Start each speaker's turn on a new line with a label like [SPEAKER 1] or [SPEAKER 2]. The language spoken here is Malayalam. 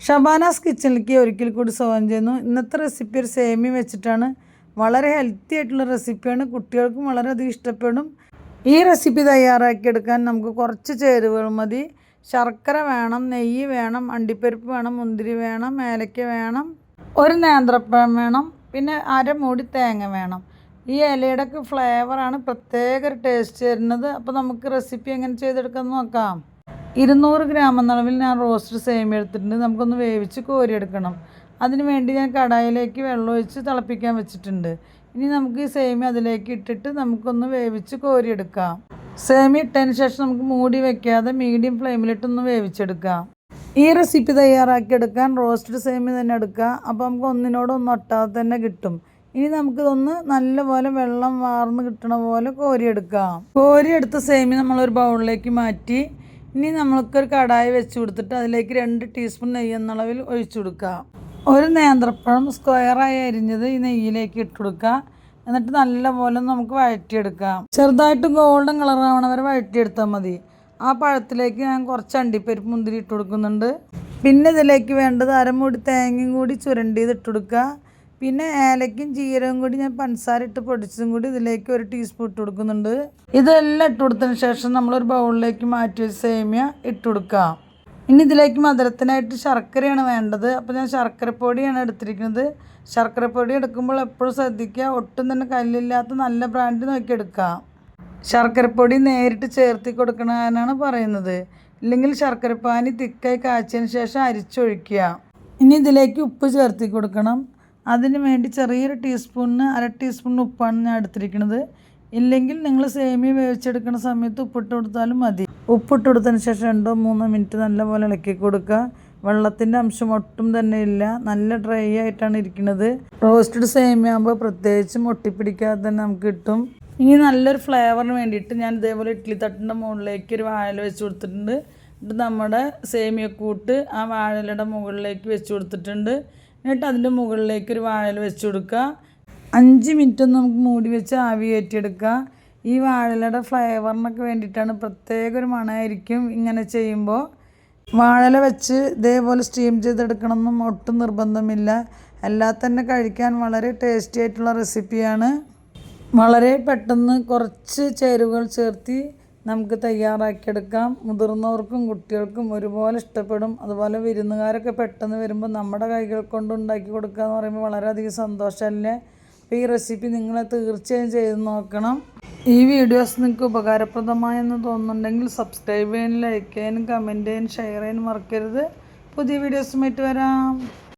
[SPEAKER 1] ഷബാനാസ് കിച്ചണിലേക്ക് ഒരിക്കൽ കൂടി സ്വാഗതം ചെയ്യുന്നു. ഇന്നത്തെ റെസിപ്പി ഒരു സേമിയ വെച്ചിട്ടാണ്. വളരെ ഹെൽത്തി ആയിട്ടുള്ള റെസിപ്പിയാണ്. കുട്ടികൾക്കും വളരെയധികം ഇഷ്ടപ്പെടും. ഈ റെസിപ്പി തയ്യാറാക്കിയെടുക്കാൻ നമുക്ക് കുറച്ച് ചേരുവകൾ മതി. ശർക്കര വേണം, നെയ്യ് വേണം, അണ്ടിപ്പരിപ്പ് വേണം, മുന്തിരി വേണം, ഏലക്ക വേണം, ഒരു നേന്ത്രപ്പഴം വേണം, പിന്നെ അരമൂടി തേങ്ങ വേണം. ഈ ഇലയുടെ ഒക്കെ ഫ്ലേവറാണ് പ്രത്യേക ഒരു ടേസ്റ്റ് തരുന്നത്. അപ്പോൾ നമുക്ക് റെസിപ്പി എങ്ങനെ ചെയ്തെടുക്കാമെന്ന് നോക്കാം. 200 ഗ്രാം എന്നളവിൽ ഞാൻ റോസ്റ്റ് സേമിയ എടുത്തിട്ടുണ്ട്. നമുക്കൊന്ന് വേവിച്ച് കോരിയെടുക്കണം. അതിന് വേണ്ടി ഞാൻ കടായിലേക്ക് വെള്ളം ഒഴിച്ച് തിളപ്പിക്കാൻ വെച്ചിട്ടുണ്ട്. ഇനി നമുക്ക് ഈ സേമിയ അതിലേക്ക് ഇട്ടിട്ട് നമുക്കൊന്ന് വേവിച്ച് കോരിയെടുക്കാം. സേമിയ ഇട്ടതിന് ശേഷം നമുക്ക് മൂടി വയ്ക്കാതെ മീഡിയം ഫ്ലെയിമിലിട്ടൊന്ന് വേവിച്ചെടുക്കാം. ഈ റെസിപ്പി തയ്യാറാക്കിയെടുക്കാൻ റോസ്റ്റഡ് സേമിയ തന്നെ എടുക്കുക. അപ്പോൾ നമുക്ക് ഒന്നിനോടൊന്നും ഒട്ടാതെ തന്നെ കിട്ടും. ഇനി നമുക്കിതൊന്ന് നല്ലപോലെ വെള്ളം വാർന്ന് കിട്ടണ പോലെ കോരിയെടുക്കാം. കോരിയെടുത്ത സേമിയ നമ്മളൊരു ബൗളിലേക്ക് മാറ്റി ഇനി നമ്മൾക്കൊരു കടായി വെച്ച് കൊടുത്തിട്ട് അതിലേക്ക് 2 ടീസ്പൂൺ നെയ്യ് എന്നളവിൽ ഒഴിച്ചു കൊടുക്കുക. ഒരു നേന്ത്രപ്പഴം സ്ക്വയറായി അരിഞ്ഞത് ഈ നെയ്യിലേക്ക് ഇട്ട് കൊടുക്കുക. എന്നിട്ട് നല്ലപോലെ നമുക്ക് വഴറ്റിയെടുക്കാം. ചെറുതായിട്ട് ഗോൾഡൻ കളർ ആവണ വരെ വഴറ്റിയെടുത്താൽ മതി. ആ പഴത്തിലേക്ക് ഞാൻ കുറച്ച് അണ്ടിപ്പരിപ്പ് മുന്തിരി ഇട്ട് കൊടുക്കുന്നുണ്ട്. പിന്നെ ഇതിലേക്ക് വേണ്ടത് അരമൂടി തേങ്ങയും കൂടി ചുരണ്ടിയത് ഇട്ട് കൊടുക്കുക. പിന്നെ ഏലക്കും ജീരകവും കൂടി ഞാൻ പഞ്ചസാര ഇട്ട് പൊടിച്ചതും കൂടി ഇതിലേക്ക് 1 ടീസ്പൂൺ ഇട്ട് കൊടുക്കുന്നുണ്ട്. ഇതെല്ലാം ഇട്ട് കൊടുത്തതിന് ശേഷം നമ്മളൊരു ബൗളിലേക്ക് മാറ്റി വെച്ച് സേമിയ ഇട്ട് കൊടുക്കാം. ഇനി ഇതിലേക്ക് മധുരത്തിനായിട്ട് ശർക്കരയാണ് വേണ്ടത്. അപ്പോൾ ഞാൻ ശർക്കരപ്പൊടിയാണ് എടുത്തിരിക്കുന്നത്. ശർക്കരപ്പൊടി എടുക്കുമ്പോൾ എപ്പോഴും ശ്രദ്ധിക്കുക, ഒട്ടും തന്നെ കല്ലില്ലാത്ത നല്ല ബ്രാൻഡ് നോക്കി എടുക്കുക. ശർക്കരപ്പൊടി നേരിട്ട് ചേർത്തി കൊടുക്കണമെന്നാണ് പറയുന്നത്. ഇല്ലെങ്കിൽ ശർക്കരപ്പാനി തിക്കായി കാച്ചിയതിന് ശേഷം അരിച്ചൊഴിക്കുക. ഇനി ഇതിലേക്ക് ഉപ്പ് ചേർത്തി കൊടുക്കണം. അതിന് വേണ്ടി ചെറിയൊരു ടീസ്പൂണിന് 1/2 ടീസ്പൂൺ ഉപ്പാണ് ഞാൻ എടുത്തിരിക്കുന്നത്. ഇല്ലെങ്കിൽ നിങ്ങൾ സേമിയ വേവിച്ചെടുക്കുന്ന സമയത്ത് ഉപ്പിട്ട് കൊടുത്താലും മതി. ഉപ്പിട്ട് കൊടുത്തതിന് ശേഷം 2-3 മിനിറ്റ് നല്ലപോലെ ഇളക്കി കൊടുക്കുക. വെള്ളത്തിൻ്റെ അംശം ഒട്ടും തന്നെ ഇല്ല. നല്ല ഡ്രൈ ആയിട്ടാണ് ഇരിക്കുന്നത്. റോസ്റ്റഡ് സേമിയ ആകുമ്പോൾ പ്രത്യേകിച്ചും ഒട്ടിപ്പിടിക്കാതെ തന്നെ നമുക്ക് കിട്ടും. ഇനി നല്ലൊരു ഫ്ലേവറിന് വേണ്ടിയിട്ട് ഞാൻ ഇതേപോലെ ഇഡ്ഡലി തട്ടിൻ്റെ മുകളിലേക്ക് ഒരു വാഴയില വെച്ച് കൊടുത്തിട്ടുണ്ട്. എന്നിട്ട് നമ്മുടെ സേമിയ കൂട്ട് ആ വാഴയിലയുടെ മുകളിലേക്ക് വെച്ച് കൊടുത്തിട്ടുണ്ട്. എന്നിട്ട് അതിൻ്റെ മുകളിലേക്ക് ഒരു വാഴയില വെച്ച് കൊടുക്കുക. 5 മിനിറ്റ് ഒന്ന് നമുക്ക് മൂടി വെച്ച് ആവി കയറ്റിയെടുക്കുക. ഈ വാഴയിലയുടെ ഫ്ലേവറിനൊക്കെ വേണ്ടിയിട്ടാണ്. പ്രത്യേക ഒരു മണമായിരിക്കും ഇങ്ങനെ ചെയ്യുമ്പോൾ. വാഴയില വെച്ച് ഇതേപോലെ സ്റ്റീം ചെയ്തെടുക്കണമെന്നും ഒട്ടും നിർബന്ധമില്ല. എല്ലാം തന്നെ കഴിക്കാൻ വളരെ ടേസ്റ്റി ആയിട്ടുള്ള റെസിപ്പിയാണ്. വളരെ പെട്ടെന്ന് കുറച്ച് ചേരുവകൾ ചേർത്തി നമുക്ക് തയ്യാറാക്കിയെടുക്കാം. മുതിർന്നവർക്കും കുട്ടികൾക്കും ഒരുപോലെ ഇഷ്ടപ്പെടും. അതുപോലെ വിരുന്നുകാരൊക്കെ പെട്ടെന്ന് വരുമ്പോൾ നമ്മുടെ കൈകൾ കൊണ്ട് ഉണ്ടാക്കി കൊടുക്കുക എന്ന് പറയുമ്പോൾ വളരെയധികം സന്തോഷമല്ലേ. അപ്പോൾ ഈ റെസിപ്പി നിങ്ങൾ തീർച്ചയായും ചെയ്ത് നോക്കണം. ഈ വീഡിയോസ് നിങ്ങൾക്ക് ഉപകാരപ്രദമായെന്ന് തോന്നുന്നുണ്ടെങ്കിൽ സബ്സ്ക്രൈബ് ചെയ്യാനും ലൈക്ക് ചെയ്യാനും കമൻറ്റ് ചെയ്യാനും ഷെയർ ചെയ്യാനും മറക്കരുത്. പുതിയ വീഡിയോസുമായിട്ട് വരാം.